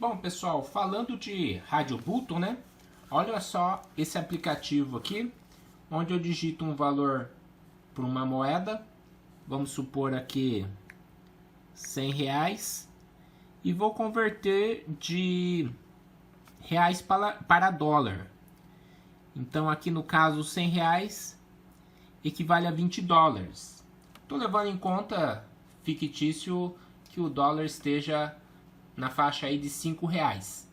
Bom, pessoal, falando de Rádio Button, né? Olha só esse aplicativo aqui, onde eu digito um valor para uma moeda, vamos supor aqui R$100, e vou converter de reais para dólar. Então aqui no caso R$100 equivale a $20. Estou levando em conta fictício que o dólar esteja na faixa aí de R$5.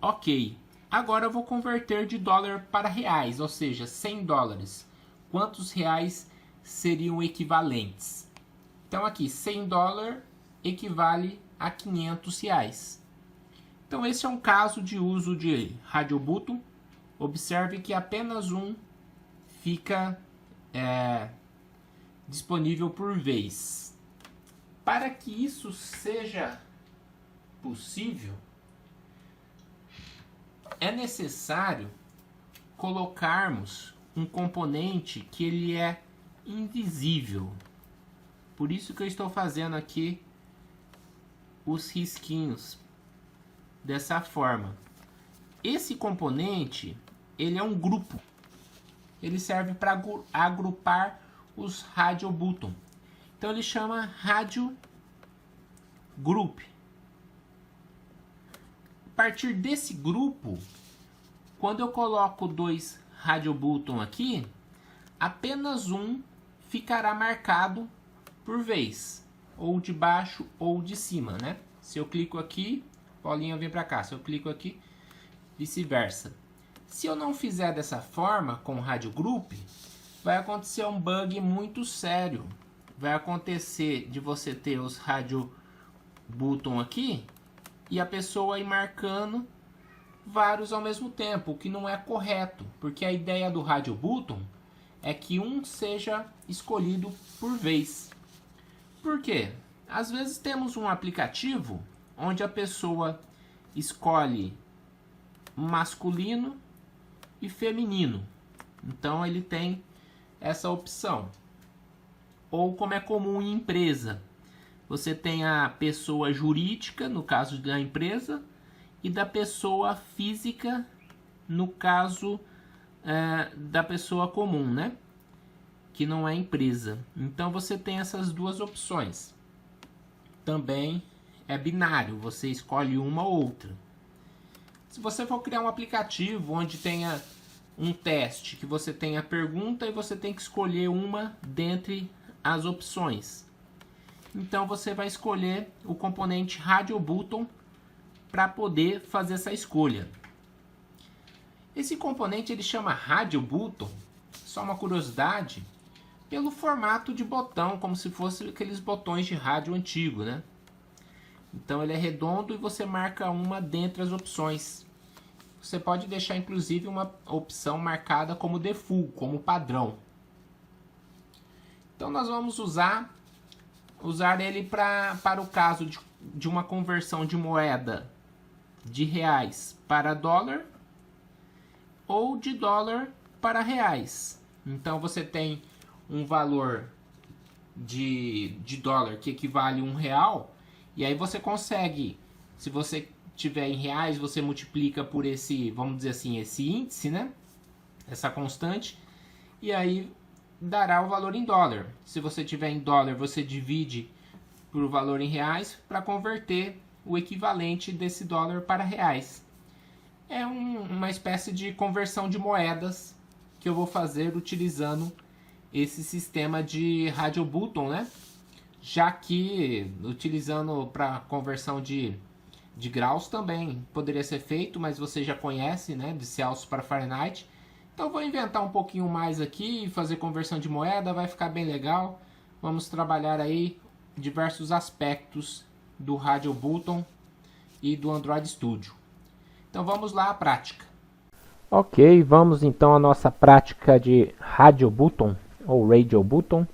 Ok, agora eu vou converter de dólar para reais, ou seja, $100. Quantos reais seriam equivalentes? Então aqui, $100 equivale a R$500. Então esse é um caso de uso de Rádio Button. Observe que apenas um fica disponível por vez. Para que isso seja possível, é necessário colocarmos um componente que ele é invisível. Por isso que eu estou fazendo aqui os risquinhos dessa forma. Esse componente, ele é um grupo. Ele serve para agrupar os Radio Button. Então ele chama Radio Group. A partir desse grupo, quando eu coloco dois Radio Button aqui, apenas um ficará marcado por vez, ou de baixo ou de cima, né? Se eu clico aqui, bolinha vem para cá. Se eu clico aqui, vice-versa. Se eu não fizer dessa forma com o Radio Group, vai acontecer um bug muito sério. Vai acontecer de você ter os Radio Button aqui e a pessoa ir marcando vários ao mesmo tempo, o que não é correto, porque a ideia do Radio Button é que um seja escolhido por vez. Por quê? Às vezes temos um aplicativo onde a pessoa escolhe masculino e feminino. Então ele tem essa opção. Ou como é comum em empresa, você tem a pessoa jurídica, no caso da empresa, e da pessoa física, no caso da pessoa comum, né? Que não é empresa. Então você tem essas duas opções. Também é binário, você escolhe uma ou outra. Se você for criar um aplicativo onde tenha um teste, que você tenha a pergunta e você tem que escolher uma dentre as opções. Então você vai escolher o componente Radio Button para poder fazer essa escolha. Esse componente ele chama Radio Button, só uma curiosidade, pelo formato de botão, como se fosse aqueles botões de rádio antigo, né? Então ele é redondo e você marca uma dentre as opções. Você pode deixar inclusive uma opção marcada como default, como padrão. Então nós vamos usar ele para o caso de uma conversão de moeda de reais para dólar ou de dólar para reais. Então você tem um valor de dólar que equivale a R$1, e aí você consegue, se você tiver em reais, você multiplica por esse, vamos dizer assim, esse índice, né? Essa constante, e aí dará o valor em dólar. Se você tiver em dólar, você divide por valor em reais para converter o equivalente desse dólar para reais. É uma espécie de conversão de moedas que eu vou fazer utilizando esse sistema de Radio Button, né? Já que utilizando para conversão de graus também poderia ser feito, mas você já conhece, né? De Celsius para Fahrenheit. Então vou inventar um pouquinho mais aqui e fazer conversão de moeda, vai ficar bem legal. Vamos trabalhar aí diversos aspectos do Radio Button e do Android Studio. Então vamos lá à prática. Ok, vamos então à nossa prática de Radio Button ou Radio Button.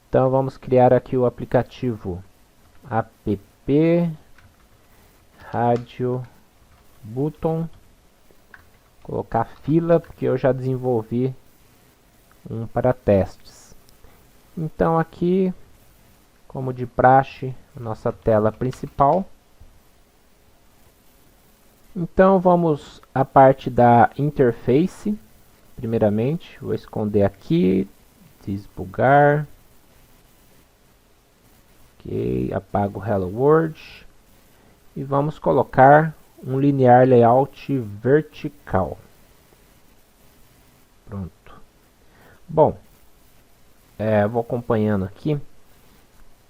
Então vamos criar aqui o aplicativo app Radio Button. Colocar fila, porque eu já desenvolvi um para testes. Então aqui, como de praxe, a nossa tela principal. Então vamos à parte da interface. Primeiramente, vou esconder aqui, desbugar. Ok, apago o Hello World. E vamos colocar um linear layout vertical. Pronto. Bom, vou acompanhando aqui.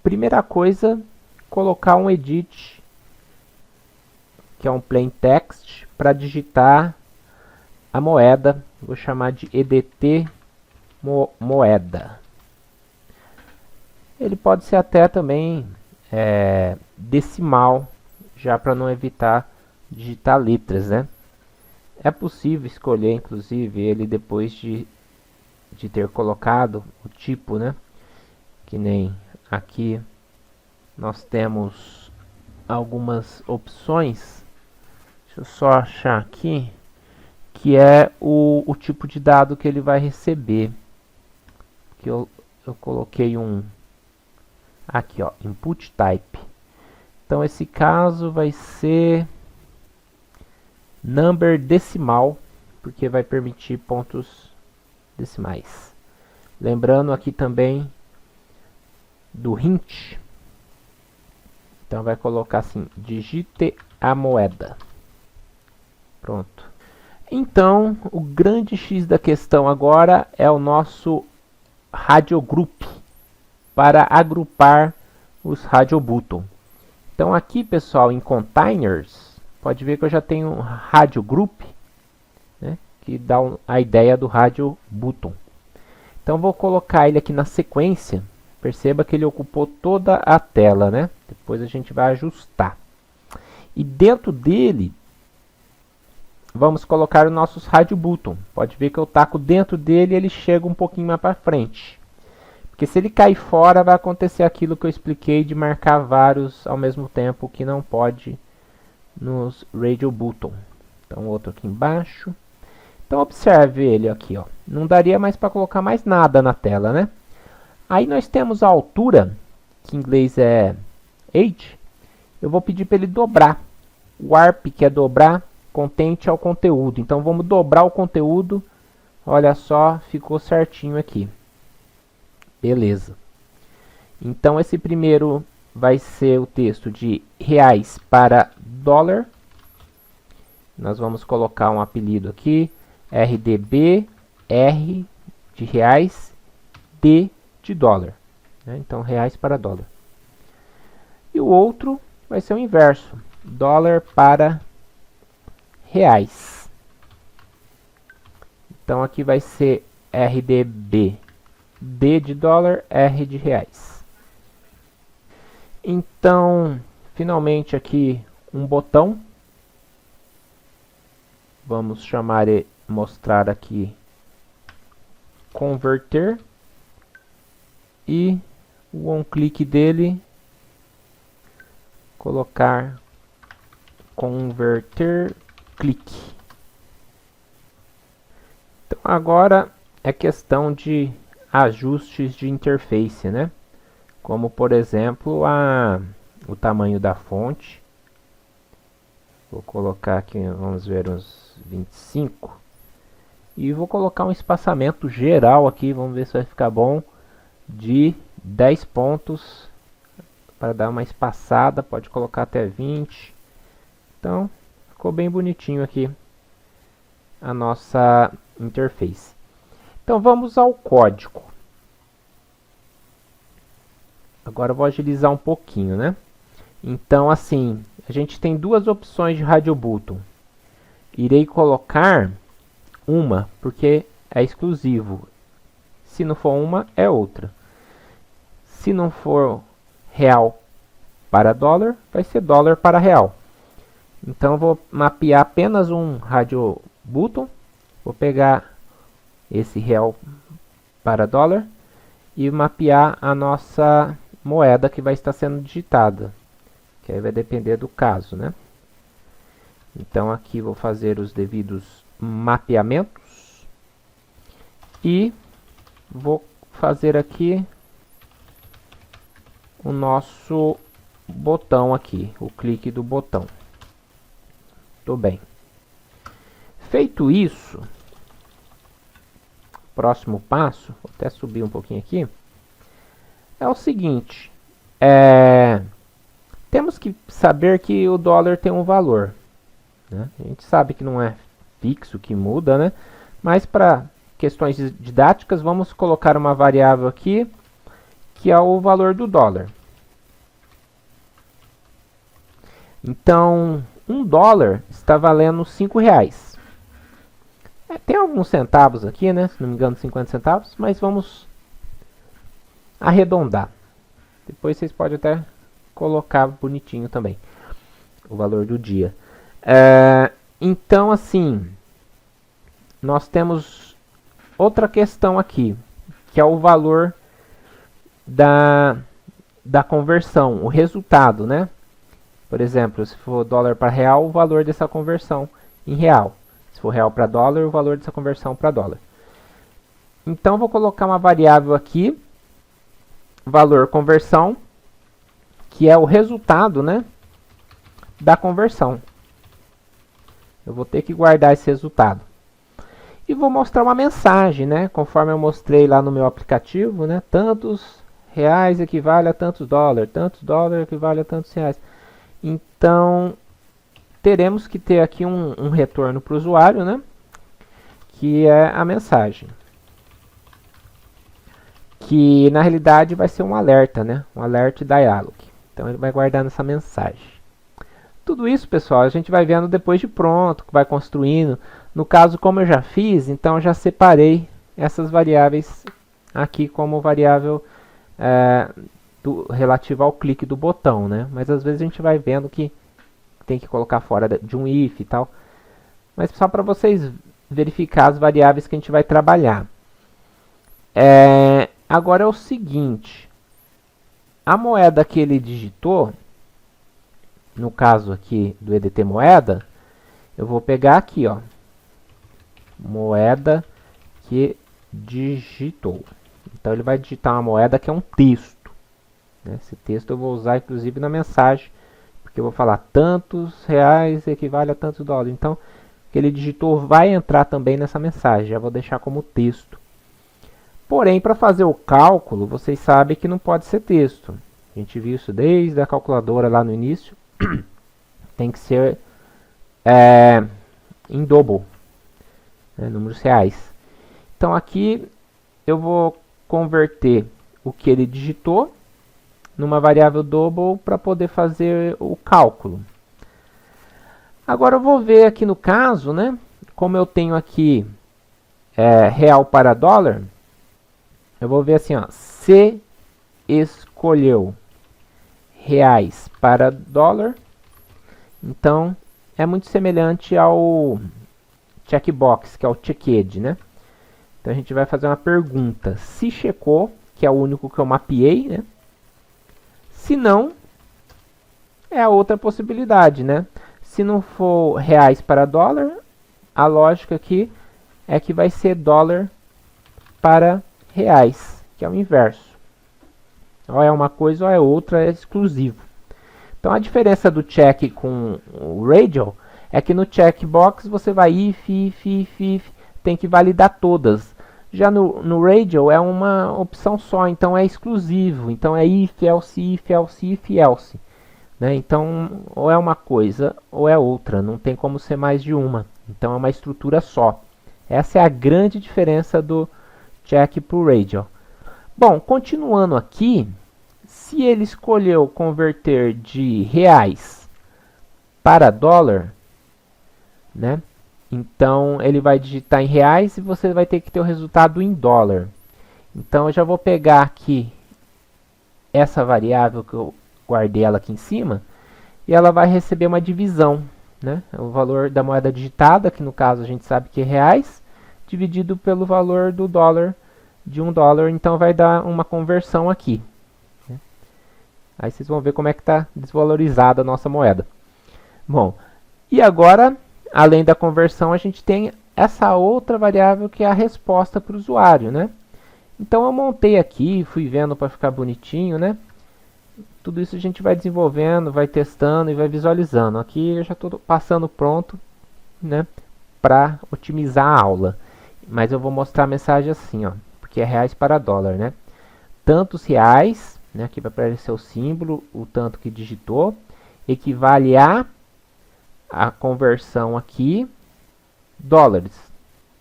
Primeira coisa, colocar um edit, que é um plain text, para digitar a moeda. Vou chamar de EDT moeda. Ele pode ser até também decimal, já para não evitar digitar letras, né? É possível escolher, inclusive, ele depois de ter colocado o tipo, né? Que nem aqui nós temos algumas opções. Deixa eu só achar aqui, que é o tipo de dado que ele vai receber. Que eu coloquei um aqui, ó, input type. Então esse caso vai ser number decimal, porque vai permitir pontos decimais. Lembrando aqui também do hint. Então vai colocar assim, digite a moeda. Pronto. Então, o grande X da questão agora é o nosso radio group, para agrupar os radio button. Então aqui, pessoal, em containers, pode ver que eu já tenho um radio group, né, que dá a ideia do radio button. Então vou colocar ele aqui na sequência. Perceba que ele ocupou toda a tela, né? Depois a gente vai ajustar. E dentro dele, vamos colocar os nossos radio button. Pode ver que eu taco dentro dele e ele chega um pouquinho mais para frente. Porque se ele cair fora, vai acontecer aquilo que eu expliquei de marcar vários ao mesmo tempo, que não pode nos radio button. Então outro aqui embaixo. Então observe ele aqui, ó. Não daria mais para colocar mais nada na tela, né? Aí nós temos a altura, que em inglês é age. Eu vou pedir para ele dobrar. Warp, que é dobrar, contente ao conteúdo. Então vamos dobrar o conteúdo. Olha só, ficou certinho aqui. Beleza. Então esse primeiro vai ser o texto de reais para dólar. Nós vamos colocar um apelido aqui. RDB, R de reais, D de dólar. Então reais para dólar. E o outro vai ser o inverso. Dólar para reais. Então aqui vai ser RDB, D de dólar, R de reais. Então, finalmente aqui um botão. Vamos chamar e mostrar aqui converter. E o on-click dele, colocar converter click. Então agora é questão de ajustes de interface, né? Como por exemplo o tamanho da fonte. Vou colocar aqui, vamos ver, uns 25. E vou colocar um espaçamento geral aqui, vamos ver se vai ficar bom, de 10 pontos. Para dar uma espaçada, pode colocar até 20. Então, ficou bem bonitinho aqui a nossa interface. Então, vamos ao código. Agora eu vou agilizar um pouquinho, né? Então, assim, a gente tem duas opções de radio button. Irei colocar uma, porque é exclusivo. Se não for uma, é outra. Se não for real para dólar, vai ser dólar para real. Então, eu vou mapear apenas um radio button. Vou pegar esse real para dólar e mapear a nossa moeda que vai estar sendo digitada. Que aí vai depender do caso, né? Então, aqui vou fazer os devidos mapeamentos. E vou fazer aqui o nosso botão aqui, o clique do botão. Tudo bem. Feito isso, próximo passo, vou até subir um pouquinho aqui, é o seguinte, temos que saber que o dólar tem um valor, né? A gente sabe que não é fixo, que muda, né? Mas para questões didáticas, vamos colocar uma variável aqui, que é o valor do dólar. Então, $1 está valendo R$5. Tem alguns centavos aqui, né? Se não me engano, 50 centavos, mas vamos arredondar. Depois vocês podem até colocar bonitinho também o valor do dia. Então, assim, nós temos outra questão aqui, que é o valor da conversão, o resultado, né? Por exemplo, se for dólar para real, o valor dessa conversão em real. Se for real para dólar, o valor dessa conversão para dólar. Então, vou colocar uma variável aqui, valor conversão, que é o resultado, né, da conversão. Eu vou ter que guardar esse resultado. E vou mostrar uma mensagem, né, conforme eu mostrei lá no meu aplicativo, né, tantos reais equivale a tantos dólares equivale a tantos reais. Então, teremos que ter aqui um retorno para o usuário, né? Que é a mensagem. Que na realidade vai ser um alerta, né? Um alert dialog. Então ele vai guardar nessa mensagem. Tudo isso, pessoal, a gente vai vendo depois de pronto, vai construindo. No caso, como eu já fiz, então eu já separei essas variáveis aqui como variável relativa ao clique do botão, né? Mas às vezes a gente vai vendo que tem que colocar fora de um if e tal. Mas só para vocês verificar as variáveis que a gente vai trabalhar. Agora é o seguinte. A moeda que ele digitou, no caso aqui do EDT moeda, eu vou pegar aqui, ó. Moeda que digitou. Então ele vai digitar uma moeda que é um texto, né? Esse texto eu vou usar inclusive na mensagem. Porque eu vou falar tantos reais equivale a tantos dólares. Então, o que ele digitou vai entrar também nessa mensagem. Já vou deixar como texto. Porém, para fazer o cálculo, vocês sabem que não pode ser texto. A gente viu isso desde a calculadora lá no início. Tem que ser em double, né, números reais. Então, aqui eu vou converter o que ele digitou numa variável double para poder fazer o cálculo. Agora eu vou ver aqui no caso, né, como eu tenho aqui real para dólar, eu vou ver assim, ó, se escolheu reais para dólar, então é muito semelhante ao checkbox, que é o checked, né? Então a gente vai fazer uma pergunta, se checou, que é o único que eu mapeei, né? Se não, é a outra possibilidade, né? Se não for reais para dólar, a lógica aqui é que vai ser dólar para reais, que é o inverso. Ou é uma coisa ou é outra, é exclusivo. Então a diferença do check com o radial é que no checkbox você vai if, tem que validar todas. Já no radial é uma opção só, então é exclusivo. Então é if, else, né? Então ou é uma coisa ou é outra, não tem como ser mais de uma. Então é uma estrutura só. Essa é a grande diferença do check para o radial. Bom, continuando aqui, se ele escolheu converter de reais para dólar, né? Então, ele vai digitar em reais e você vai ter que ter o resultado em dólar. Então, eu já vou pegar aqui essa variável que eu guardei ela aqui em cima e ela vai receber uma divisão, né? O valor da moeda digitada, que no caso a gente sabe que é reais, dividido pelo valor do dólar, de $1, então vai dar uma conversão aqui. Né? Aí vocês vão ver como é que está desvalorizada a nossa moeda. Bom, e agora, além da conversão, a gente tem essa outra variável que é a resposta para o usuário, né? Então eu montei aqui, fui vendo para ficar bonitinho, né? tudo isso a gente vai desenvolvendo, vai testando e vai visualizando. Aqui eu já estou passando pronto, né, para otimizar a aula. Mas eu vou mostrar a mensagem assim, ó, porque é reais para dólar, né? Tantos reais, né, aqui vai aparecer o símbolo, o tanto que digitou, equivale a conversão aqui, dólares,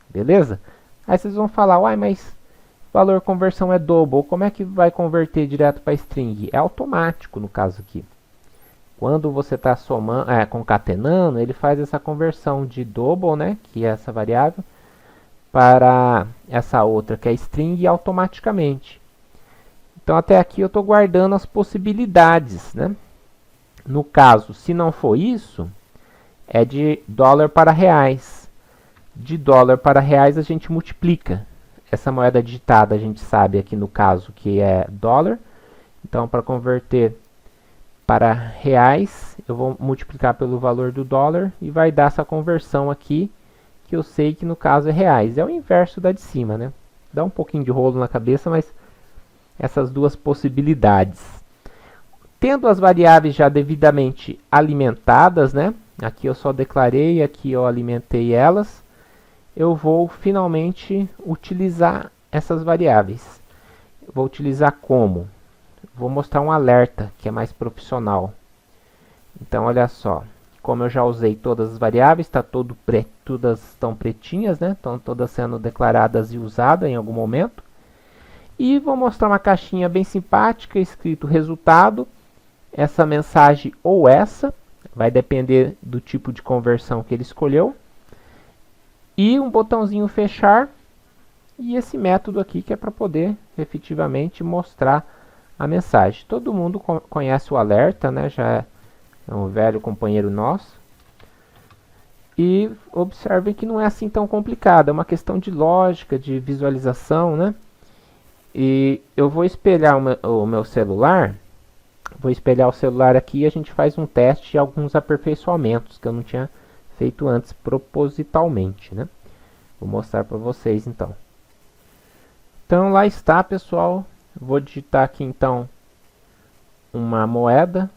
beleza? Aí vocês vão falar, uai, mas valor conversão é double, como é que vai converter direto para string? É automático no caso aqui. Quando você está somando, concatenando, ele faz essa conversão de double, né, que é essa variável, para essa outra que é string automaticamente. Então até aqui eu estou guardando as possibilidades, né? No caso, se não for isso, é de dólar para reais. De dólar para reais a gente multiplica. Essa moeda digitada a gente sabe aqui no caso que é dólar. Então para converter para reais, eu vou multiplicar pelo valor do dólar e vai dar essa conversão aqui, que eu sei que no caso é reais. É o inverso da de cima, né? Dá um pouquinho de rolo na cabeça, mas essas duas possibilidades. Tendo as variáveis já devidamente alimentadas, né? Aqui eu só declarei, aqui eu alimentei elas. Eu vou finalmente utilizar essas variáveis. Vou utilizar como? Vou mostrar um alerta que é mais profissional. Então olha só, como eu já usei todas as variáveis, todas estão pretinhas, né? Estão todas sendo declaradas e usadas em algum momento. E vou mostrar uma caixinha bem simpática, escrito resultado. Essa mensagem ou essa, vai depender do tipo de conversão que ele escolheu. E um botãozinho fechar. E esse método aqui que é para poder efetivamente mostrar a mensagem. Todo mundo conhece o alerta, né? Já é um velho companheiro nosso. E observem que não é assim tão complicado. É uma questão de lógica, de visualização, né? E eu vou espelhar o meu celular. Vou espelhar o celular aqui e a gente faz um teste de alguns aperfeiçoamentos que eu não tinha feito antes propositalmente, né? Vou mostrar para vocês então. Então lá está, pessoal. Vou digitar aqui então uma moeda.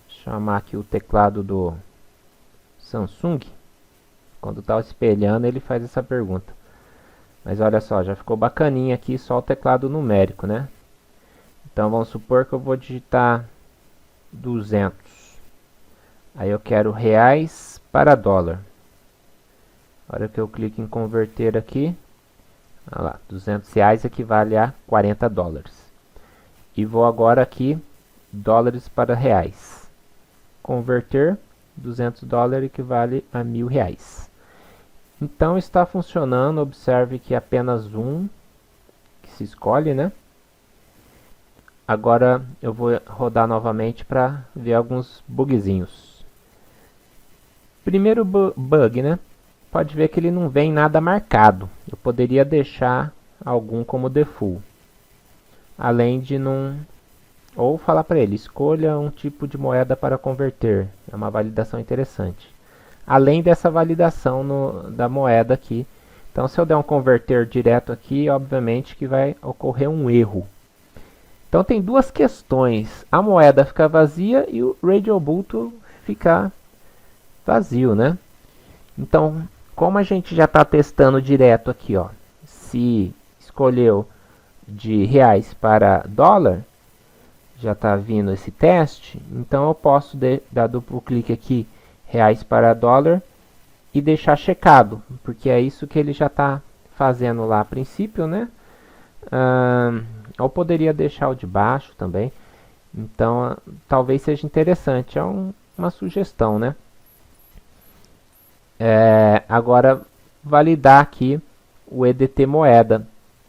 Chamar aqui o teclado do Samsung. Quando está espelhando ele faz essa pergunta. Mas olha só, já ficou bacaninha aqui só o teclado numérico, né? Então vamos supor que eu vou digitar 200. Aí eu quero reais para dólar. A hora que eu clico em converter aqui, olha lá, 200 reais equivale a 40 dólares. E vou agora aqui, dólares para reais. Converter, 200 dólares equivale a 1.000 reais. Então está funcionando, observe que é apenas um que se escolhe, né? Agora eu vou rodar novamente para ver alguns bugzinhos. Primeiro bug, né? Pode ver que ele não vem nada marcado. Eu poderia deixar algum como default. Além de não... Ou falar para ele, escolha um tipo de moeda para converter. É uma validação interessante. Além dessa validação da moeda aqui. Então se eu der um converter direto aqui, obviamente que vai ocorrer um erro. Então tem duas questões. A moeda ficar vazia e o radiobulto ficar vazio, né? Então, como a gente já está testando direto aqui, ó, se escolheu de reais para dólar, já está vindo esse teste, então eu posso dar duplo clique aqui, reais para dólar, e deixar checado, porque é isso que ele já está fazendo lá a princípio, né? Ou poderia deixar o de baixo também. Então, talvez seja interessante. É uma sugestão, né? Agora, validar aqui o EDT moeda.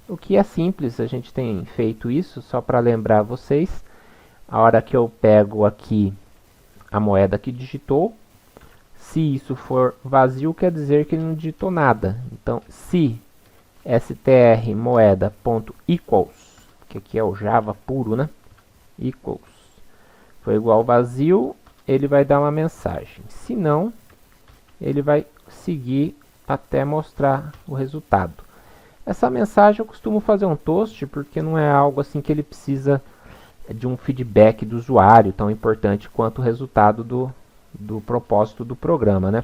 O que é simples, a gente tem feito isso, só para lembrar vocês. A hora que eu pego aqui a moeda que digitou, se isso for vazio, quer dizer que ele não digitou nada. Então, se str moeda.equals, que aqui é o Java puro, né? Equals. Foi igual vazio, ele vai dar uma mensagem. Se não, ele vai seguir até mostrar o resultado. Essa mensagem eu costumo fazer um toast, porque não é algo assim que ele precisa de um feedback do usuário tão importante quanto o resultado do propósito do programa, né?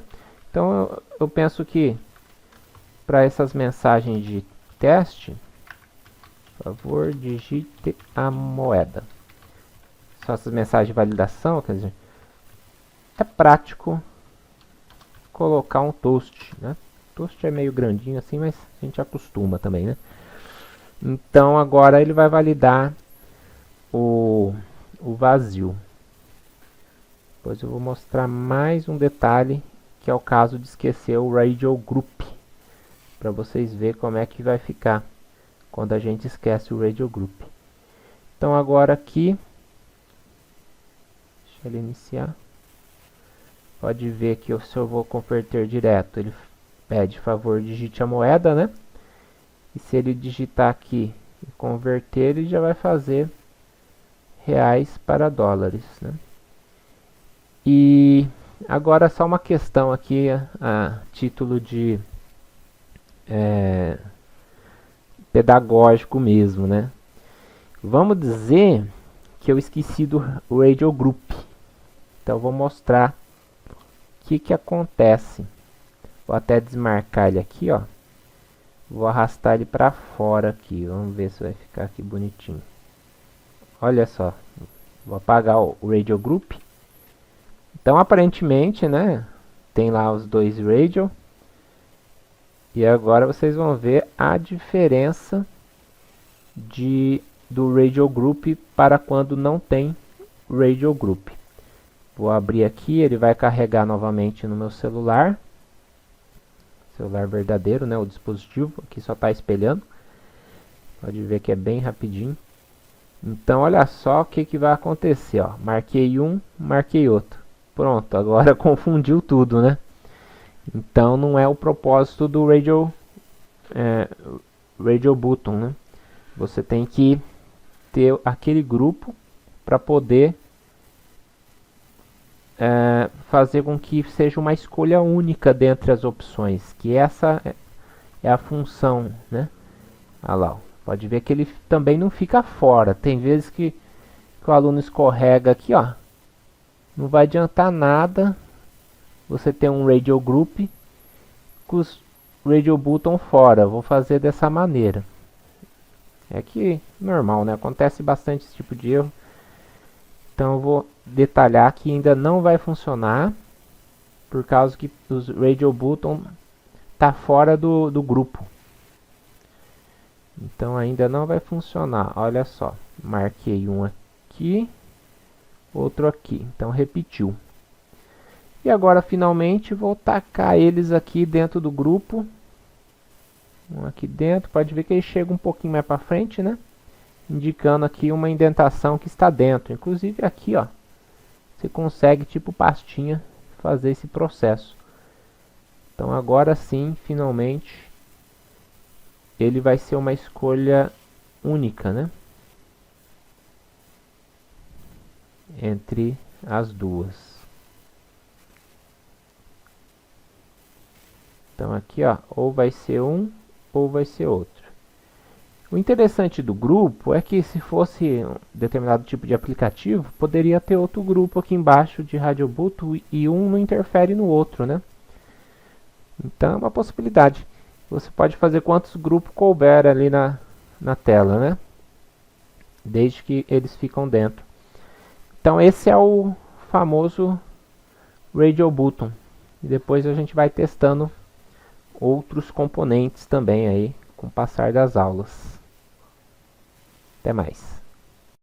Então eu penso que para essas mensagens de teste, por favor, digite a moeda. Só essas mensagens de validação, quer dizer, é prático colocar um toast, né? Toast é meio grandinho assim, mas a gente acostuma também, né? Então agora ele vai validar o vazio. Depois eu vou mostrar mais um detalhe, que é o caso de esquecer o radio group, para vocês verem como é que vai ficar quando a gente esquece o radio group. Então agora aqui, deixa ele iniciar. Pode ver que se eu vou converter direto, ele pede, favor, digite a moeda, né? E se ele digitar aqui e converter, ele já vai fazer reais para dólares, né? E agora só uma questão aqui a título de pedagógico mesmo, né? Vamos dizer que eu esqueci do radio group. Então eu vou mostrar o que acontece. Vou até desmarcar ele aqui, ó. Vou arrastar ele para fora aqui. Vamos ver se vai ficar aqui bonitinho. Olha só. Vou apagar o radio group. Então aparentemente, né, tem lá os dois radio. E agora vocês vão ver a diferença do radio group para quando não tem radio group. Vou abrir aqui, ele vai carregar novamente no meu celular. Celular verdadeiro, né, o dispositivo. Aqui só está espelhando. Pode ver que é bem rapidinho. Então olha só o que vai acontecer, ó. Marquei um, marquei outro. Pronto, agora confundiu tudo, né? Então não é o propósito do radio button, né? Você tem que ter aquele grupo para poder fazer com que seja uma escolha única dentre as opções, que essa é a função, né? Olha lá, ó. Pode ver que ele também não fica fora. Tem vezes que o aluno escorrega aqui, ó. Não vai adiantar nada você ter um radio group com os radio button fora. Vou fazer dessa maneira. É que normal, né? Acontece bastante esse tipo de erro. Então eu vou detalhar que ainda não vai funcionar por causa que os radio button tá fora do grupo. Então ainda não vai funcionar. Olha só, marquei um aqui, outro aqui. Então repetiu. E agora finalmente vou tacar eles aqui dentro do grupo. Um aqui dentro, pode ver que ele chega um pouquinho mais para frente, né? Indicando aqui uma indentação que está dentro. Inclusive aqui, ó, você consegue, tipo pastinha, fazer esse processo. Então agora sim, finalmente, ele vai ser uma escolha única, né? Entre as duas. Então aqui, ó, ou vai ser um ou vai ser outro. O interessante do grupo é que se fosse um determinado tipo de aplicativo, poderia ter outro grupo aqui embaixo de radio button e um não interfere no outro, né? Então é uma possibilidade. Você pode fazer quantos grupos couber ali na tela, né? Desde que eles ficam dentro. Então esse é o famoso radio button. E depois a gente vai testando outros componentes também aí com o passar das aulas. Até mais.